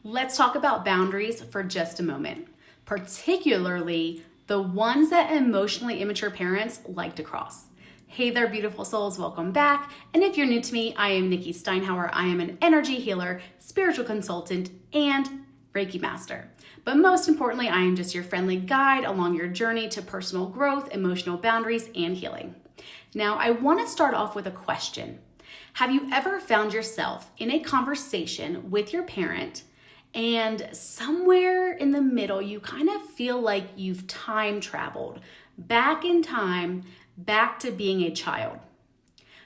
Let's talk about boundaries for just a moment, particularly the ones that emotionally immature parents like to cross. Hey there, beautiful souls, welcome back. And if you're new to me, I am Nikki Steinhauer. I am an energy healer, spiritual consultant, and Reiki master. But most importantly, I am just your friendly guide along your journey to personal growth, emotional boundaries, and healing. Now, I want to start off with a question. Have you ever found yourself in a conversation with your parent and somewhere in the middle, you kind of feel like you've time traveled back in time, back to being a child?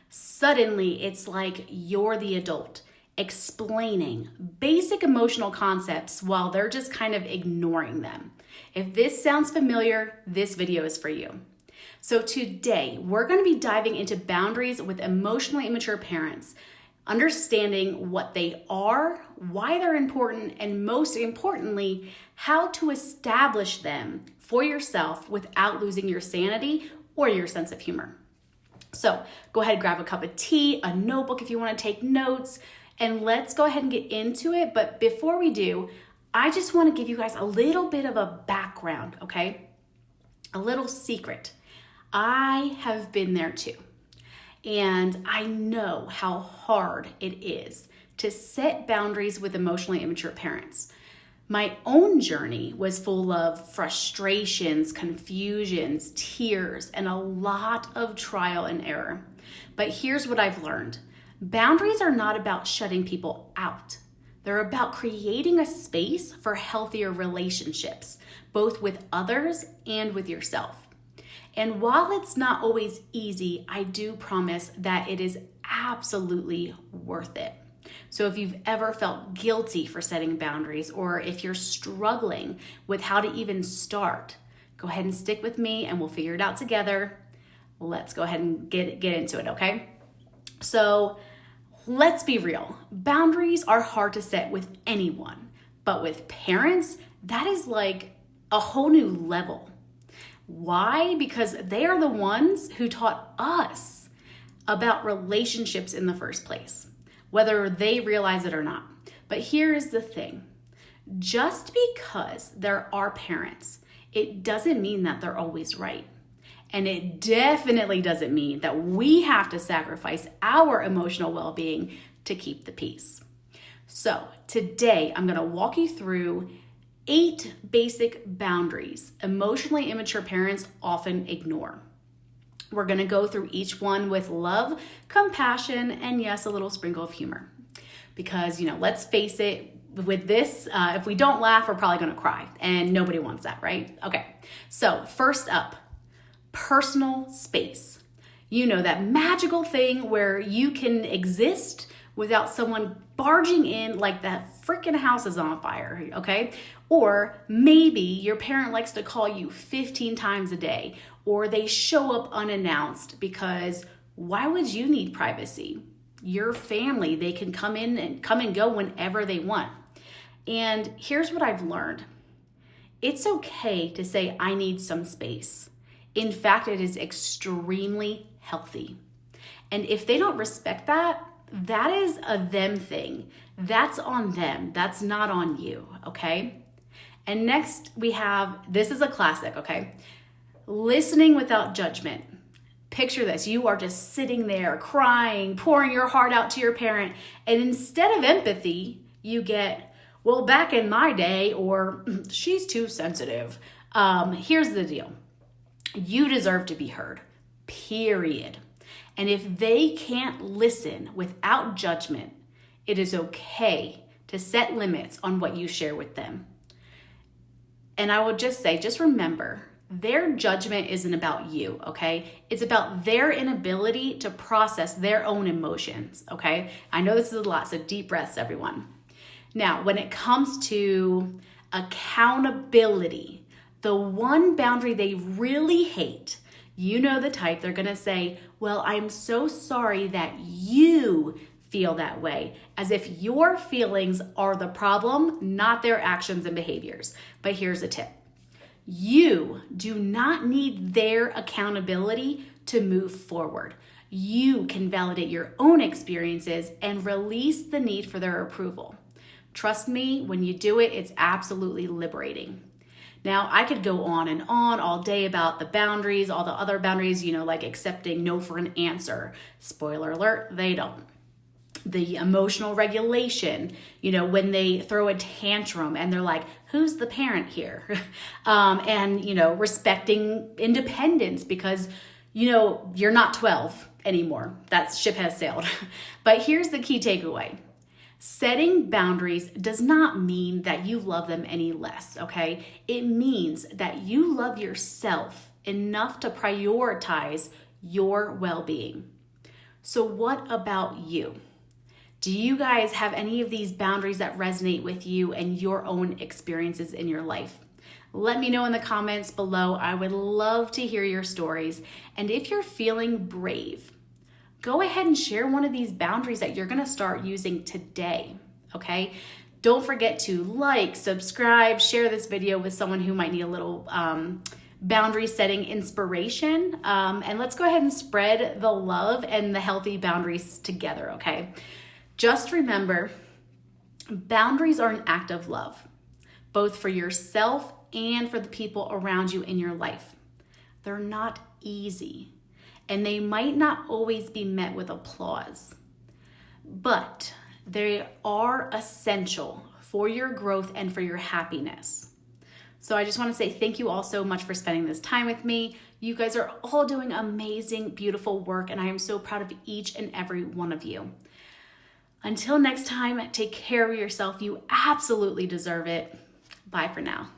Suddenly, it's like you're the adult explaining basic emotional concepts while they're just kind of ignoring them. If this sounds familiar, this video is for you. So today, we're going to be diving into boundaries with emotionally immature parents, understanding what they are, why they're important, and most importantly, how to establish them for yourself without losing your sanity or your sense of humor. So go ahead and grab a cup of tea, a notebook if you want to take notes, and let's go ahead and get into it. But before we do, I just want to give you guys a little bit of a background, okay? A little secret. I have been there too. And I know how hard it is to set boundaries with emotionally immature parents. My own journey was full of frustrations, confusions, tears, and a lot of trial and error. But here's what I've learned. Boundaries are not about shutting people out. They're about creating a space for healthier relationships, both with others and with yourself. And while it's not always easy, I do promise that it is absolutely worth it. So if you've ever felt guilty for setting boundaries, or if you're struggling with how to even start, go ahead and stick with me and we'll figure it out together. Let's go ahead and get into it, okay? So let's be real. Boundaries are hard to set with anyone, but with parents, that is like a whole new level. Why? Because they are the ones who taught us about relationships in the first place, whether they realize it or not. But here is the thing. Just because there are parents, it doesn't mean that they're always right. And it definitely doesn't mean that we have to sacrifice our emotional well-being to keep the peace. So today, I'm going to walk you through 8 basic boundaries emotionally immature parents often ignore. We're going to go through each one with love, compassion, and yes, a little sprinkle of humor. Because, let's face it, with this, if we don't laugh, we're probably going to cry. And nobody wants that, right? Okay, so first up, personal space. That magical thing where you can exist without someone barging in like that freaking house is on fire, okay? Or maybe your parent likes to call you 15 times a day, or they show up unannounced because why would you need privacy? Your family, they can come and go whenever they want. And here's what I've learned. It's okay to say, I need some space. In fact, it is extremely healthy. And if they don't respect that, that is a them thing. That's on them. That's not on you, okay? And next we have, this is a classic, okay? Listening without judgment. Picture this, you are just sitting there crying, pouring your heart out to your parent, and instead of empathy, you get, well, back in my day, or she's too sensitive. Here's the deal. You deserve to be heard, period. And if they can't listen without judgment, it is okay to set limits on what you share with them. And I would just say, just remember, their judgment isn't about you, okay? It's about their inability to process their own emotions, okay? I know this is a lot, so deep breaths, everyone. Now, when it comes to accountability, the one boundary they really hate, you know the type, they're gonna say, well, I'm so sorry that you feel that way, as if your feelings are the problem, not their actions and behaviors. But here's a tip. You do not need their accountability to move forward. You can validate your own experiences and release the need for their approval. Trust me, when you do it, it's absolutely liberating. Now, I could go on and on all day about the boundaries, all the other boundaries, like accepting no for an answer. Spoiler alert, they don't. The emotional regulation, when they throw a tantrum and they're like, who's the parent here? And respecting independence because, you're not 12 anymore. That ship has sailed. But here's the key takeaway. Setting boundaries does not mean that you love them any less, okay? It means that you love yourself enough to prioritize your well-being. So what about you? Do you guys have any of these boundaries that resonate with you and your own experiences in your life? Let me know in the comments below. I would love to hear your stories. And if you're feeling brave, go ahead and share one of these boundaries that you're gonna start using today, okay? Don't forget to like, subscribe, share this video with someone who might need a little boundary setting inspiration. And let's go ahead and spread the love and the healthy boundaries together, okay? Just remember, boundaries are an act of love, both for yourself and for the people around you in your life. They're not easy. And they might not always be met with applause, but they are essential for your growth and for your happiness. So I just want to say thank you all so much for spending this time with me. You guys are all doing amazing, beautiful work, and I am so proud of each and every one of you. Until next time, take care of yourself. You absolutely deserve it. Bye for now.